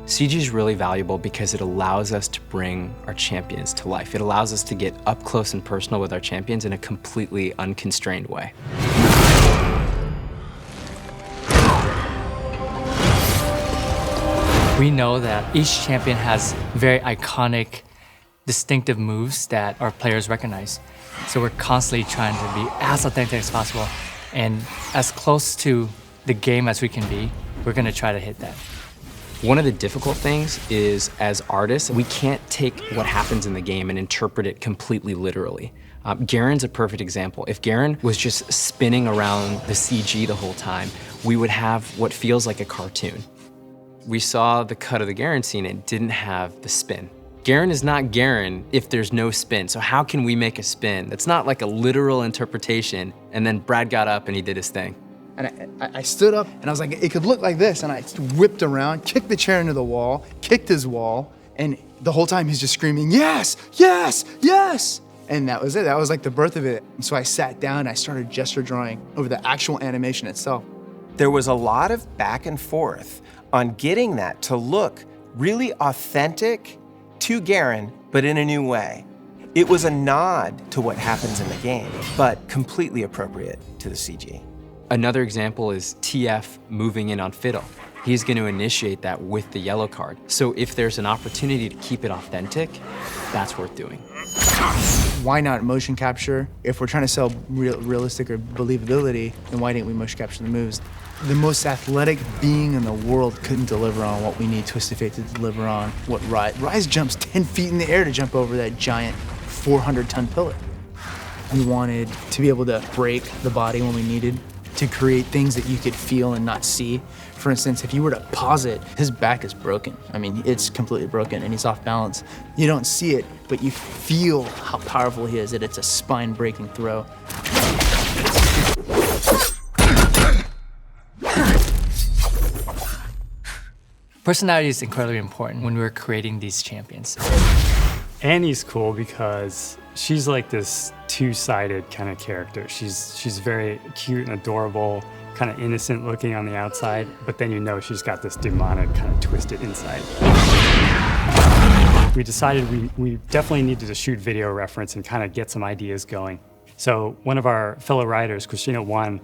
CG is really valuable because it allows us to bring our champions to life. It allows us to get up close and personal with our champions in a completely unconstrained way. We know that each champion has very iconic, distinctive moves that our players recognize. So we're constantly trying to be as authentic as possible and as close to the game as we can be. We're going to try to hit that. One of the difficult things is, as artists, we can't take what happens in the game and interpret it completely literally. Garen's a perfect example. If Garen was just spinning around the CG the whole time, we would have what feels like a cartoon. We saw the cut of the Garen scene, it didn't have the spin. Garen is not Garen if there's no spin, so how can we make a spin? That's not like a literal interpretation, and then Brad got up and he did his thing. And I stood up and I was like, it could look like this. And I whipped around, kicked the chair into the wall, kicked his wall. And the whole time he's just screaming, yes, yes, yes. And that was it. That was like the birth of it. And so I sat down and I started gesture drawing over the actual animation itself. There was a lot of back and forth on getting that to look really authentic to Garen, but in a new way. It was a nod to what happens in the game, but completely appropriate to the CG. Another example is TF moving in on Fiddle. He's going to initiate that with the yellow card. So if there's an opportunity to keep it authentic, that's worth doing. Why not motion capture? If we're trying to sell realistic or believability, then why didn't we motion capture the moves? The most athletic being in the world couldn't deliver on what we need Twisted Fate to deliver on what Rise jumps 10 feet in the air to jump over that giant 400-ton pillar. We wanted to be able to break the body when we needed, to create things that you could feel and not see. For instance, if you were to pause it, his back is broken. I mean, it's completely broken and he's off balance. You don't see it, but you feel how powerful he is, that it's a spine-breaking throw. Personality is incredibly important when we're creating these champions. Annie's cool because she's like this two-sided kind of character. She's very cute and adorable, kind of innocent looking on the outside, but then you know she's got this demonic kind of twisted inside. We decided we definitely needed to shoot video reference and kind of get some ideas going. So one of our fellow writers, Christina Wan,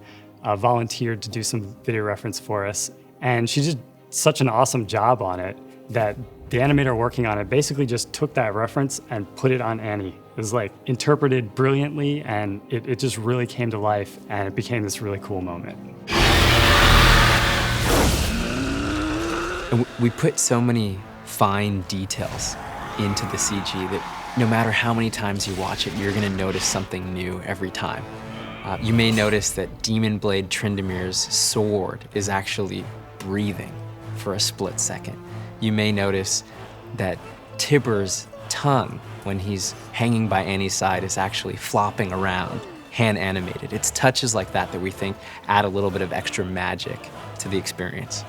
volunteered to do some video reference for us, and she did such an awesome job on it that the animator working on it basically just took that reference and put it on Annie. It was like interpreted brilliantly, and it just really came to life, and it became this really cool moment. And we put so many fine details into the CG that no matter how many times you watch it, you're gonna notice something new every time. You may notice that Demon Blade Trindamir's sword is actually breathing for a split second. You may notice that Tibor's tongue, when he's hanging by Annie's side, is actually flopping around, hand animated. It's touches like that that we think add a little bit of extra magic to the experience.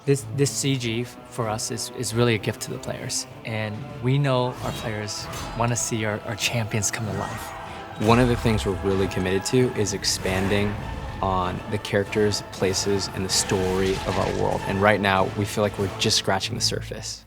This CG for us is really a gift to the players. And we know our players want to see our champions come to life. One of the things we're really committed to is expanding on the characters, places, and the story of our world. And right now, we feel like we're just scratching the surface.